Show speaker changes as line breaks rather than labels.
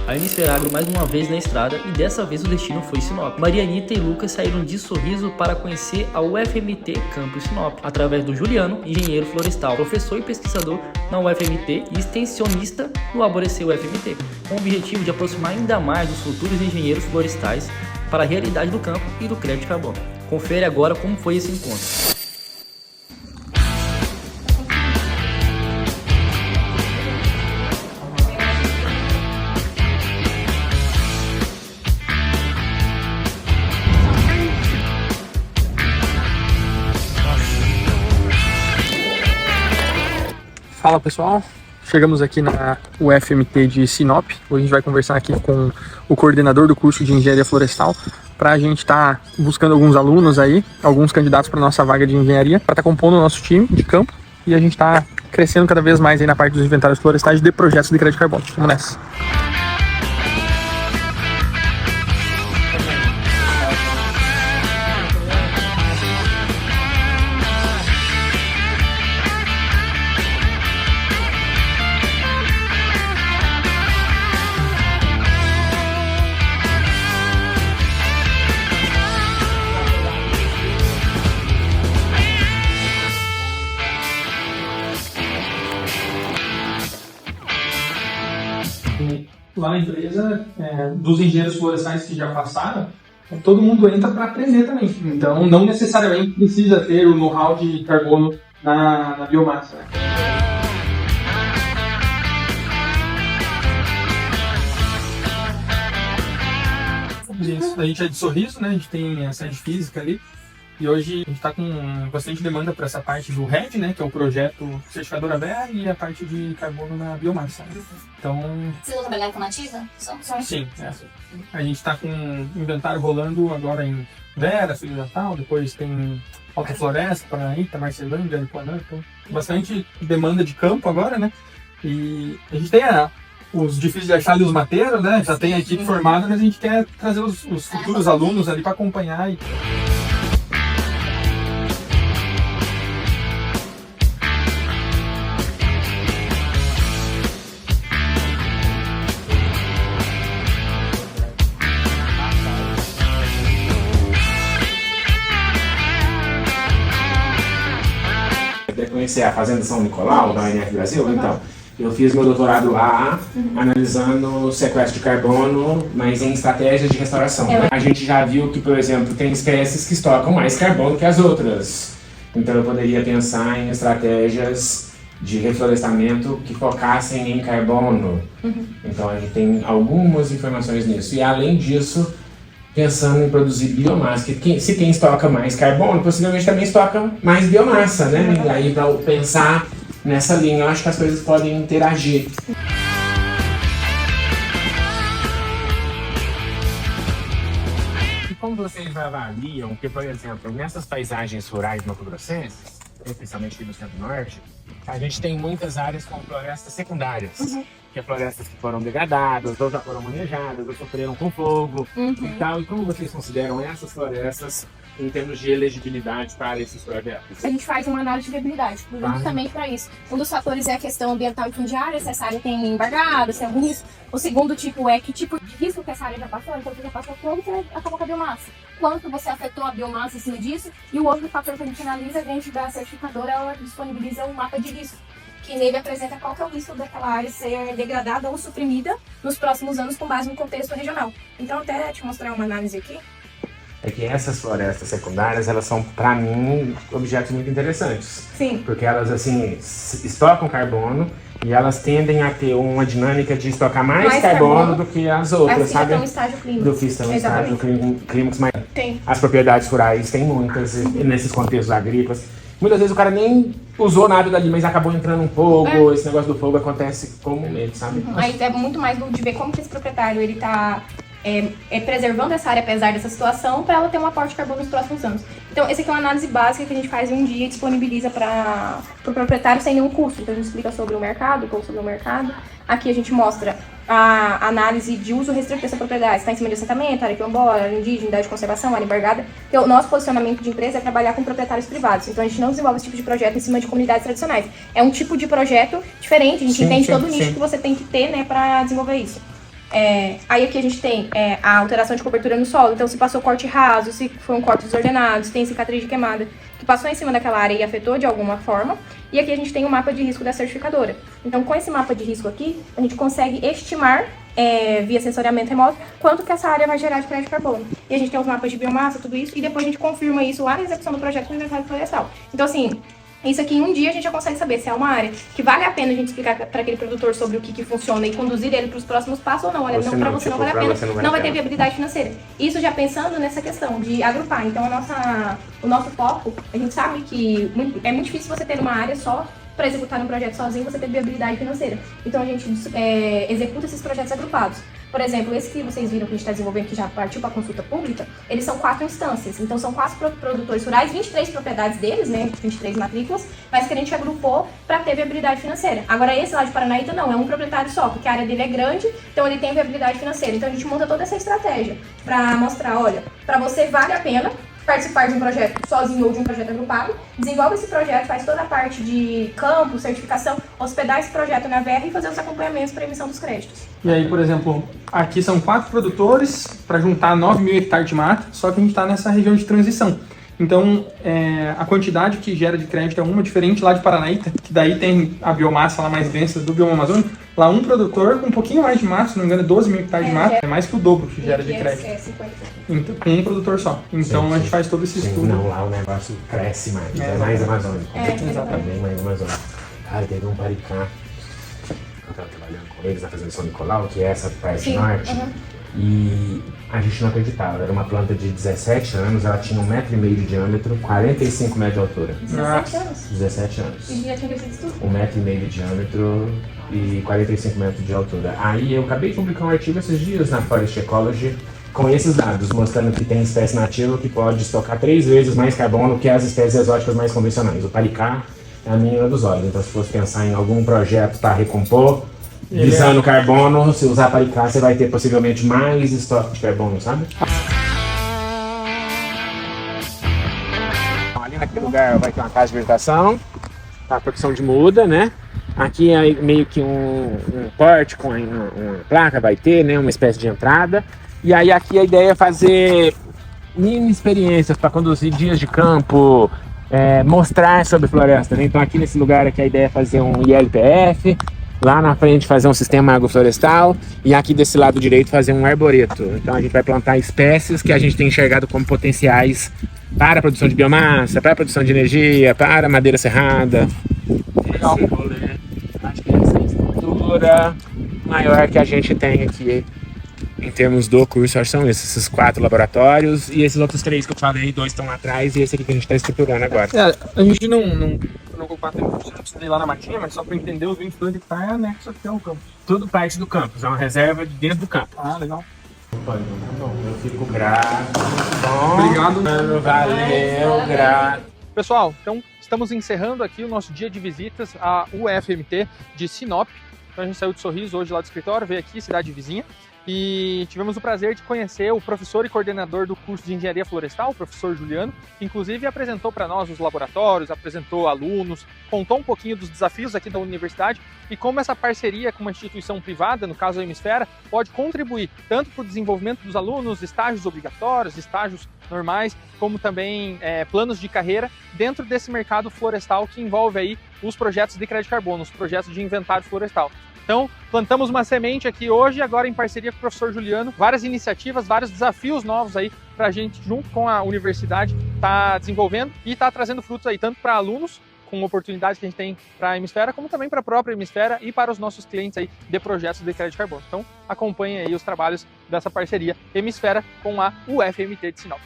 A Inspiragro mais uma vez na estrada e dessa vez o destino foi Sinop. Maria Anitta e Lucas saíram de Sorriso para conhecer a UFMT Campus Sinop, através do Juliano, engenheiro florestal, professor e pesquisador na UFMT e extensionista no Arborecer UFMT, com o objetivo de aproximar ainda mais os futuros engenheiros florestais para a realidade do campo e do crédito de carbono. Confere agora como foi esse encontro.
Fala pessoal, chegamos aqui na UFMT de Sinop. Hoje a gente vai conversar aqui com o coordenador do curso de Engenharia Florestal para a gente estar buscando alguns alunos aí, alguns candidatos para nossa vaga de engenharia, para estar compondo o nosso time de campo e a gente está crescendo cada vez mais aí na parte dos inventários florestais de projetos de crédito de carbono. Vamos nessa! Lá na empresa, dos engenheiros florestais que já passaram, todo mundo entra para aprender também. Então, não necessariamente precisa ter o know-how de carbono na biomassa. A gente é de Sorriso, né? A gente tem a sede física ali. E hoje a gente está com bastante demanda para essa parte do RED, né, que é o projeto certificadora Vera, e a parte de carbono na biomassa. Então...
Vocês vão trabalhar com nativa?
Sim, a gente está com inventário rolando agora em Vera, Filho Natal, depois tem Alta Floresta, Paranaíta, Marcelândia, Aripuanã, então bastante demanda de campo agora, né? E a gente tem os difíceis de achar ali os mateiros, né? Já tem a equipe formada, mas a gente quer trazer os futuros alunos ali para acompanhar e...
Conhecer a Fazenda São Nicolau, da UNF Brasil, então, eu fiz meu doutorado lá, analisando sequestro de carbono, mas em estratégias de restauração. A gente já viu que, por exemplo, tem espécies que estocam mais carbono que as outras. Então eu poderia pensar em estratégias de reflorestamento que focassem em carbono. Então a gente tem algumas informações nisso. E além disso, pensando em produzir biomassa, que se quem estoca mais carbono, possivelmente também estoca mais biomassa, né? E aí, para pensar nessa linha, eu acho que as coisas podem interagir. E como vocês avaliam que, por exemplo, nessas paisagens rurais mato-grossenses, especialmente aqui no centro-norte, a gente tem muitas áreas com florestas secundárias. Que é florestas que foram degradadas, ou já foram manejadas, ou sofreram com fogo e tal. E como vocês consideram essas florestas em termos de elegibilidade para esses projetos?
A gente faz uma análise de viabilidade, justamente para isso. Um dos fatores é a questão ambiental e fundiária, se essa área tem embargado, se é algum risco. O segundo tipo é que tipo de risco que essa área já passou, então você já passou como você acabou com a biomassa. Quanto você afetou a biomassa em cima disso. E o outro fator que a gente analisa dentro da certificadora, ela disponibiliza um mapa de risco, que nele apresenta qual que é o risco daquela área ser degradada ou suprimida nos próximos anos com base no contexto regional. Então, até te mostrar uma análise aqui.
É que essas florestas secundárias, elas são, para mim, objetos muito interessantes.
Sim.
Porque elas, assim, estocam carbono e elas tendem a ter uma dinâmica de estocar mais carbono do que as outras, sabe?
Estão em estágio clímax.
Do que estão em estágio clímax, mas
tem.
As propriedades rurais têm muitas, nesses contextos agrícolas. Muitas vezes o cara nem usou nada dali, mas acabou entrando um fogo, esse negócio do fogo acontece comumente, sabe?
Aí é muito mais de ver como que esse proprietário ele tá preservando essa área apesar dessa situação para ela ter um aporte de carbono nos próximos anos. Então, essa aqui é uma análise básica que a gente faz em um dia e disponibiliza para o proprietário sem nenhum custo. Então, a gente explica sobre o mercado, como sobre o mercado. Aqui a gente mostra a análise de uso restrito dessa propriedade. Está em cima de assentamento, área quilombola, área indígena, unidade de conservação, área embargada. Então, o nosso posicionamento de empresa é trabalhar com proprietários privados. Então, a gente não desenvolve esse tipo de projeto em cima de comunidades tradicionais. É um tipo de projeto diferente. A gente entende todo o nicho que você tem que ter, né, para desenvolver isso. Aí aqui a gente tem a alteração de cobertura no solo. Então, se passou corte raso, se foi um corte desordenado, se tem cicatriz de queimada, que passou em cima daquela área e afetou de alguma forma. E aqui a gente tem o mapa de risco da certificadora. Então, com esse mapa de risco aqui, a gente consegue estimar, via sensoriamento remoto, quanto que essa área vai gerar de crédito de carbono. E a gente tem os mapas de biomassa, tudo isso, e depois a gente confirma isso lá na execução do projeto com o inventário florestal. Então, assim, isso aqui em um dia a gente já consegue saber se é uma área que vale a pena a gente explicar para aquele produtor sobre o que funciona e conduzir ele para os próximos passos ou não. Olha, para você não vale a pena, não vai ter viabilidade financeira. Isso já pensando nessa questão de agrupar. Então, o nosso foco, a gente sabe que é muito difícil você ter uma área só para executar um projeto sozinho, você ter viabilidade financeira. Então, a gente executa esses projetos agrupados. Por exemplo, esse que vocês viram que a gente está desenvolvendo, que já partiu para consulta pública, eles são 4 instâncias. Então, são 4 produtores rurais, 23 propriedades deles, né, 23 matrículas, mas que a gente agrupou para ter viabilidade financeira. Agora, esse lá de Paranaíta não, é um proprietário só, porque a área dele é grande, então ele tem viabilidade financeira. Então, a gente monta toda essa estratégia para mostrar, olha, para você vale a pena participar de um projeto sozinho ou de um projeto agrupado, desenvolve esse projeto, faz toda a parte de campo, certificação, hospedar esse projeto na VR e fazer os acompanhamentos para emissão dos créditos.
E aí, por exemplo, aqui são 4 produtores para juntar 9.000 hectares de mata, só que a gente está nessa região de transição. Então, a quantidade que gera de crédito é uma diferente lá de Paranaíta, que daí tem a biomassa lá mais densa do bioma amazônico. Lá um produtor com um pouquinho mais de mata, se não me engano, 12.000 hectares de mata, é mais que o dobro que gera de crédito.
50.
Então, com um produtor só. Então, a gente faz todo esse estudo.
Não, lá o negócio cresce mais, é mais amazônico.
Exatamente.
Bem mais amazônico. Cara, teve um paricá, eu estava trabalhando com eles na Fazenda São Nicolau, que é essa parte norte. E a gente não acreditava, era uma planta de 17 anos, ela tinha 1,5 metro de diâmetro, 45 metros de altura.
17 anos?
17 anos.
E já tinha crescido tudo?
1,5 metro de diâmetro e 45 metros de altura. Aí eu acabei de publicar um artigo esses dias na Forest Ecology com esses dados, mostrando que tem espécie nativa que pode estocar 3 vezes mais carbono que as espécies exóticas mais convencionais. O paricá é a menina dos olhos, então se fosse pensar em algum projeto para recompor, visando carbono, se usar paricá, você vai ter possivelmente mais estoque de carbono, sabe? Ali naquele lugar vai ter uma casa de vegetação, a produção de muda, né? Aqui é meio que um porte com uma placa, vai ter, né? Uma espécie de entrada. E aí aqui a ideia é fazer mini experiências para conduzir dias de campo, mostrar sobre floresta, né? Então aqui nesse lugar aqui a ideia é fazer um ILPF, lá na frente fazer um sistema agroflorestal e aqui desse lado direito fazer um arboreto. Então a gente vai plantar espécies que a gente tem enxergado como potenciais para a produção de biomassa, para a produção de energia, para madeira serrada. Legal. Acho que essa é a estrutura maior que a gente tem aqui em termos do curso. Acho que são esses 4 laboratórios e esses outros 3 que eu falei, 2 estão lá atrás e esse aqui que a gente está estruturando agora.
A gente não ocupar tempo, você não precisa ir lá na matinha, mas só para entender os 22 hectares é anexo aqui ao campus.
Tudo parte do campus, é uma reserva de dentro do campo.
Ah, legal.
Bom, eu fico grato. Bom,
obrigado.
Valeu, grato.
Pessoal, então estamos encerrando aqui o nosso dia de visitas à UFMT de Sinop. Então a gente saiu de Sorriso hoje lá do escritório, veio aqui, cidade vizinha. E tivemos o prazer de conhecer o professor e coordenador do curso de Engenharia Florestal, o professor Juliano, que inclusive apresentou para nós os laboratórios, apresentou alunos, contou um pouquinho dos desafios aqui da universidade e como essa parceria com uma instituição privada, no caso a Hemisfera, pode contribuir tanto para o desenvolvimento dos alunos, estágios obrigatórios, estágios normais, como também planos de carreira dentro desse mercado florestal que envolve aí os projetos de crédito de carbono, os projetos de inventário florestal. Então, plantamos uma semente aqui hoje, agora em parceria com o professor Juliano, várias iniciativas, vários desafios novos aí para a gente, junto com a universidade, tá desenvolvendo e está trazendo frutos aí, tanto para alunos, com oportunidades que a gente tem para a Hemisfera, como também para a própria Hemisfera e para os nossos clientes aí de projetos de crédito de carbono. Então, acompanhem aí os trabalhos dessa parceria Hemisfera com a UFMT de Sinop.